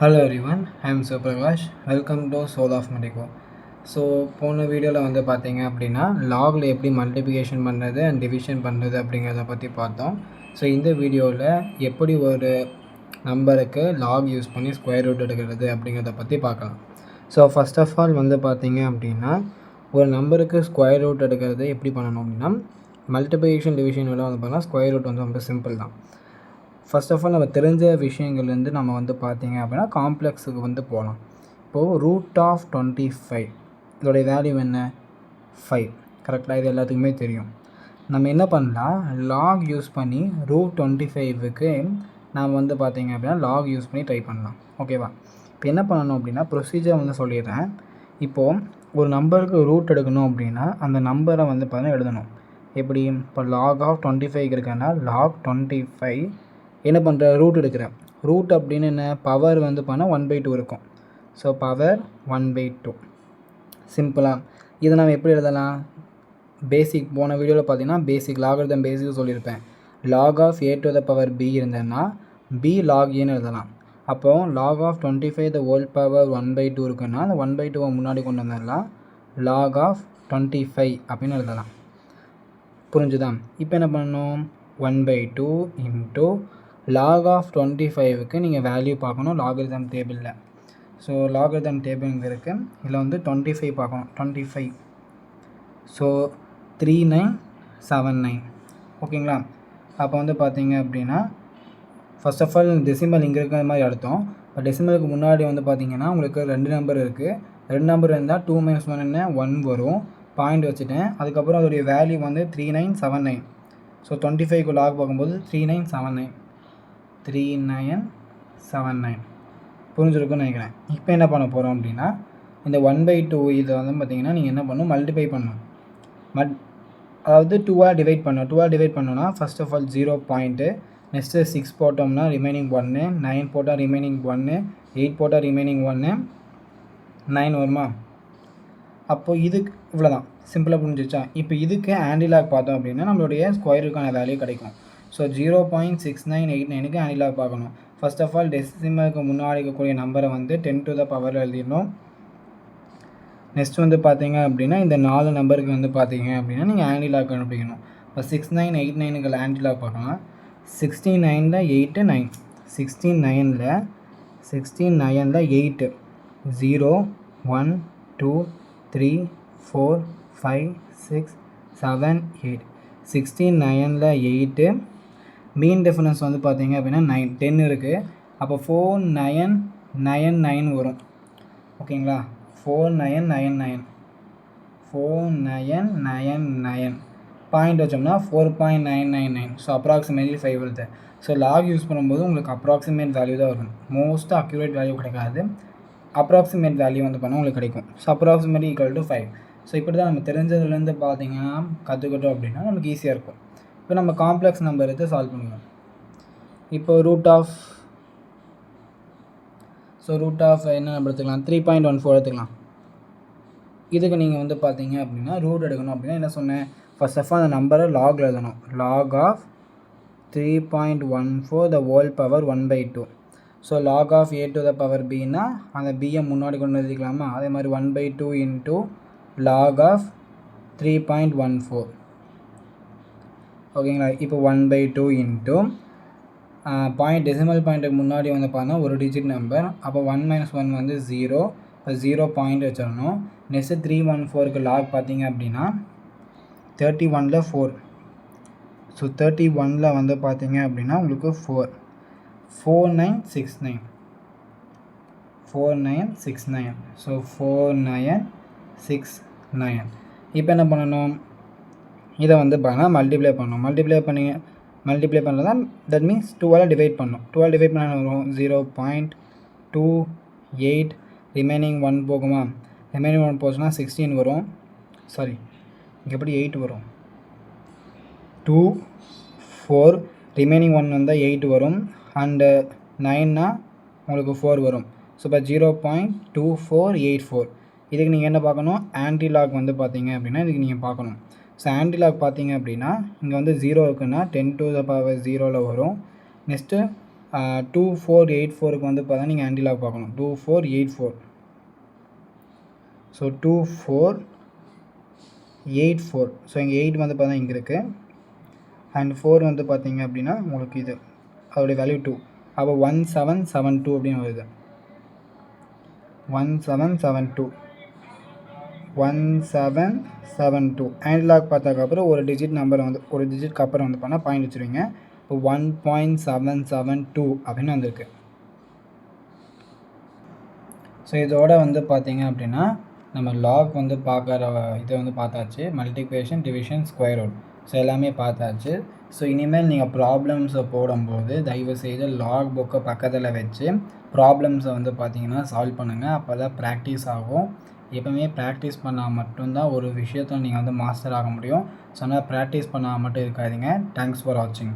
Hello everyone, I am Suprakash. Welcome to Soul of Medico. So போன வீடியோவில் வந்து பார்த்தீங்க அப்படின்னா லாகில் எப்படி மல்டிப்ளிகேஷன் பண்ணுறது அண்ட் டிவிஷன் பண்ணுறது அப்படிங்கிறத பற்றி பார்த்தோம். ஸோ இந்த வீடியோவில் எப்படி ஒரு நம்பருக்கு லாக் யூஸ் பண்ணி ஸ்கொயர் ரூட் எடுக்கிறது அப்படிங்கிறத பற்றி பார்க்கலாம். ஸோ ஃபஸ்ட் ஆஃப் ஆல் வந்து பார்த்தீங்க அப்படின்னா ஒரு நம்பருக்கு ஸ்கொயர் ரூட் எடுக்கிறது எப்படி பண்ணணும் அப்படின்னா மல்டிப்ளிகேஷன் டிவிஷன் வந்து பார்த்தீங்கன்னா ஸ்கொயர் ரூட் வந்து ரொம்ப சிம்பிள் தான். ஃபஸ்ட் ஆஃப் ஆல் நம்ம தெரிஞ்ச விஷயங்கள்லேருந்து நம்ம வந்து பார்த்திங்க அப்படின்னா காம்ப்ளெக்ஸுக்கு வந்து போகலாம். இப்போது ரூட் ஆஃப் 25 இதோடைய வேல்யூ என்ன 5 கரெக்டாக, இது எல்லாத்துக்குமே தெரியும். நம்ம என்ன பண்ணலாம், லாக் யூஸ் பண்ணி ரூட் 25க்கு நாம் வந்து பார்த்திங்க அப்படின்னா லாக் யூஸ் பண்ணி ட்ரை பண்ணலாம். ஓகேவா? இப்போ என்ன பண்ணணும் அப்படின்னா ப்ரொசீஜர் வந்து சொல்லிடுறேன். இப்போது ஒரு நம்பருக்கு ரூட் எடுக்கணும் அப்படின்னா அந்த நம்பரை வந்து பார்த்தீங்கன்னா எழுதணும். எப்படி? இப்போ லாக் ஆஃப் 25 இருக்குன்னா லாக் 25 என்ன பண்ணுற, ரூட் எடுக்கிறேன். ரூட் அப்படின்னு என்ன, பவர் வந்து பண்ணால் 1/2 இருக்கும். ஸோ பவர் 1/2 சிம்பிளாக. இதை நம்ம எப்படி எழுதலாம்? பேசிக் போன வீடியோவில் பார்த்தீங்கன்னா பேசிக் லாகரிதம் பேசிக் சொல்லியிருப்பேன். Log of a to the power b இருந்ததுன்னா b log aன்னு எழுதலாம். அப்போது log of 25 the whole power 1/2 இருக்குன்னா அந்த 1/2 முன்னாடி கொண்டு வந்துடலாம், லாக் ஆஃப் 25 அப்படின்னு எழுதலாம். புரிஞ்சுதான்? இப்போ என்ன பண்ணணும், 1/2 இன்ட்டு லாக் ஆஃப் 25க்கு நீங்கள் வேல்யூ பார்க்கணும் லாகரிதம் டேபிளில். ஸோ லாகரிதம் டேபிள் இங்கே இருக்குது, இதில் வந்து 25 பார்க்கணும். 25 ஸோ 3979 ஓகேங்களா? அப்போ வந்து பார்த்தீங்க அப்படின்னா ஃபஸ்ட் ஆஃப் ஆல் டெசிமல் இங்கே இருக்கிற மாதிரி அர்த்தம். இப்போ டெசிமலுக்கு முன்னாடி வந்து பார்த்தீங்கன்னா உங்களுக்கு 2 நம்பர் இருக்குது. 2 நம்பர் இருந்தால் 2 - 1 என்ன 1 வரும். பாயிண்ட் வச்சுட்டேன். அதுக்கப்புறம் அதோடைய வேல்யூ வந்து 3979. ஸோ 25க்கு லாக் பார்க்கும்போது 3979 புரிஞ்சிருக்குன்னு நினைக்கிறேன். இப்போ என்ன பண்ண போகிறோம் அப்படின்னா இந்த 1/2 இதை வந்து பார்த்திங்கன்னா நீங்கள் என்ன பண்ணணும், மல்டிப்ளை பண்ணணும். அதாவது 2ஆல் டிவைட் பண்ணணும். 2ஆல் டிவைட் பண்ணோன்னா first of all 0 point, next 6 போட்டோம்னா ரிமைனிங் 1, 9 போட்டால் ரிமைனிங் 1, 8 போட்டால் ரிமைனிங் 1, 9 வருமா? அப்போது இதுக்கு இவ்வளோ தான், சிம்பிளாக புரிஞ்சிச்சா? இப்போ இதுக்கு ஆன்டிலாக் பார்த்தோம் அப்படின்னா நம்மளுடைய ஸ்கொயருக்கான வேல்யூ கிடைக்கும். ஸோ 0.6989க்கு ஆன்டிலாக் பார்க்கணும். ஃபர்ஸ்ட் ஆஃப் ஆல் டெசிமலுக்கு முன்னாடி இருக்கக்கூடிய நம்பரை வந்து 10 to the power எழுதிடணும். நெக்ஸ்ட் வந்து பார்த்தீங்க அப்படின்னா இந்த 4 நம்பருக்கு வந்து பார்த்தீங்க அப்படின்னா நீங்கள் ஆன்டிலாக் கண்டுபிடிக்கணும். இப்போ 6989க்கு ஆன்டிலாக் பார்க்கலாம். 69ல் 8 9, 69ல் 8 0 1 2 3 4 5 6 7 8 69ல் 8 மீன் டிஃபரன்ஸ் வந்து பார்த்தீங்க அப்படின்னா 9 10 இருக்குது. அப்போ 4999 வரும். ஓகேங்களா? 4999 பாயிண்ட் வச்சோம்னா 4.999. ஸோ அப்ராக்சிமேட்லி 5 வருது. ஸோ லாக் யூஸ் பண்ணும்போது உங்களுக்கு அப்ராக்சிமேட் வேல்யூ தான் வரும். மோஸ்ட் அக்யூரேட் வேல்யூ கிடைக்காது. அப்ராக்சிமேட் வேல்யூ வந்து பண்ணால் உங்களுக்கு கிடைக்கும். So approximately equal to 5. So இப்படி தான் நம்ம தெரிஞ்சதுலேருந்து பார்த்தீங்கன்னா கற்றுக்கிட்டோம் அப்படின்னா நமக்கு ஈஸியாக இருக்கும். இப்போ நம்ம காம்ப்ளெக்ஸ் நம்பர் எடுத்து சால்வ் பண்ணுவோம். இப்போ ரூட் ஆஃப் என்ன நம்பர் எடுத்துக்கலாம், 3.14 எடுத்துக்கலாம். இதுக்கு நீங்கள் வந்து பார்த்தீங்க அப்படின்னா ரூட் எடுக்கணும் அப்படின்னா என்ன சொன்னேன், ஃபர்ஸ்ட் ஆஃப் ஆல் அந்த நம்பரை லாகில் எழுதணும். Log of 3.14 the whole power 1/2. So log of a to the power bனா அந்த bயை முன்னாடி கொண்டு எழுதிக்கலாமா? அதே மாதிரி 1/2 இன்ட்டு லாக் ஆஃப் 3.14 ஓகேங்களா? இப்போ 1/2 இன்ட்டு பாயிண்ட் டெசிமல் பாயிண்ட்டுக்கு முன்னாடி வந்து பார்த்தா ஒரு டிஜிட் நம்பர். அப்போ 1 - 1 வந்து 0. இப்போ 0 பாயிண்ட் வச்சிடணும். நெக்ஸ்ட்டு 314க்கு லாக் பார்த்தீங்க அப்படின்னா 31ல் 4. ஸோ 31ல் வந்து பார்த்தீங்க அப்படின்னா உங்களுக்கு 4 4969. ஸோ 4969. இப்போ என்ன பண்ணணும், இதை வந்து பார்த்தீங்கன்னா மல்டிப்ளை பண்ணணும். மல்டிப்ளை பண்ணுறதா தட் மீன்ஸ் 2ஆல் டிவைட் பண்ணணும். 2ஆல் டிவைட் பண்ண வரும் 0.28 ரிமைனிங் 1 போகுமா? ரிமைனிங் 1 போச்சுன்னா 16 வரும். சாரி, இங்கே எப்படி 8 வரும், 2 4 ரிமைனிங் 1 வந்தால் 8 வரும். அண்டு 9னா உங்களுக்கு 4 வரும். ஸோ இப்போ 0.2484. இதுக்கு நீங்கள் என்ன பார்க்கணும், ஆன்டிலாக் வந்து பார்த்தீங்க அப்படின்னா இதுக்கு நீங்கள் பார்க்கணும். ஸோ ஆன்டிலாக் பார்த்தீங்க அப்படின்னா இங்கே வந்து 0 இருக்குன்னா 10 to the power 0ல் வரும். நெக்ஸ்ட்டு 2484க்கு வந்து பார்த்தா நீங்கள் ஆன்டி லாக் பார்க்கணும். 2484. ஸோ 2484. ஸோ இங்கே 8 வந்து பார்த்தா இங்கே இருக்குது. அண்ட் 4 வந்து பார்த்தீங்க அப்படின்னா உங்களுக்கு இது அதோடைய வேல்யூ 2. அப்போ 1772 அப்படின்னு வருது. 1772 ஆன்டி லாக் பார்த்ததுக்கப்புறம் ஒரு டிஜிட் நம்பர் வந்து ஒரு டிஜிட்க்கு அப்புறம் வந்து பண்ணால் பாயிண்ட் வச்சுருவீங்க. இப்போ 1.772 அப்படின்னு வந்திருக்கு. ஸோ இதோட வந்து பார்த்தீங்க அப்படின்னா நம்ம லாக் வந்து பார்க்குற இதை வந்து பார்த்தாச்சு. Multiplication, division, square root so எல்லாமே பார்த்தாச்சு. ஸோ இனிமேல் நீங்கள் ப்ராப்ளம்ஸை போடும்போது தயவுசெய்து லாக் புக்கை பக்கத்தில் வச்சு ப்ராப்ளம்ஸை வந்து பார்த்தீங்கன்னா சால்வ் பண்ணுங்கள். அப்போ தான் ப்ராக்டிஸ் ஆகும். எப்போவுமே ப்ராக்டிஸ் பண்ணால் மட்டும்தான் ஒரு விஷயத்தை நீங்கள் வந்து மாஸ்டர் ஆக முடியும். ஸோ அதனால் ப்ராக்டிஸ் பண்ணால் மட்டும் இருக்காதீங்க. தேங்க்ஸ் ஃபார் வாட்சிங்.